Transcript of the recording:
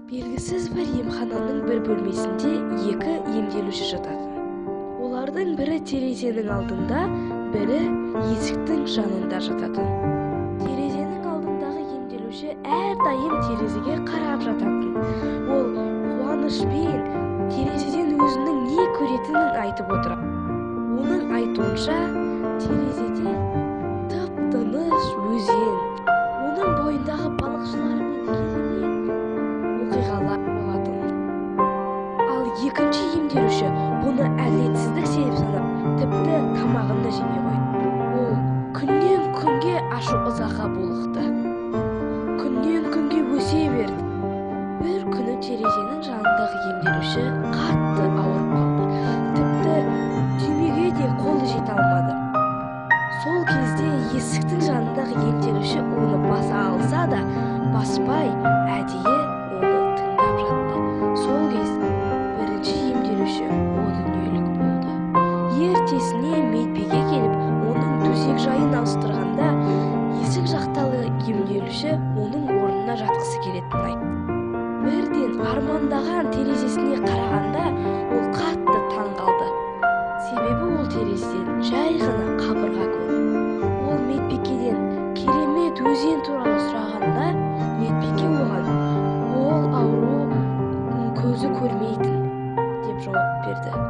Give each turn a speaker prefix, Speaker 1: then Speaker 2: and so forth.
Speaker 1: Белгісіз бір емхананың бір бөлмесінде екі емделуші жататын. Олардың бірі терезенің алдында, бірі есіктің жанында жататын. Терезенің алдындағы емделуші әрдайым терезеге қарап жататын. Ол қуанышпен терезеден өзінің не көретінін айтып отыр. Оның айтуынша, терезеде тып-тыныш өзен, оның бойындағы балықшылар мен керемет оқиғалар болатын. Ал екінші емделуші бұны әділетсіздік себеп санап, тіпті тамағын да жемей қойды. Ол күннен күнге ашу-ызаға булықты. Күннен күнге өсе берді. Bir күні терезенің жанындағы емделуші қатты ауырып қалды. Тіпті түймеге де қолы жете алмады. Сол кезде есіктің жанындағы емделуші оны баса алса да, баспай әдейі оны тыңдап жатты. Сол кез бірінші емделуші о дүниелік болды. Ертесіне медбике келіп, оның төсек жайын ауыстырғанда, есік жақтағы емделуші оның орнына жатқысы келетінін айтты. Бірден армандаған терезесіне қарағанда, ол қатты таң қалды. Себебі ол терезеден жай ғана қабырға көрді. Ол медбикеден керемет өзен туралы сұрағанда, медбике оған ол ауру көзі көрмейтін деп жауап берді.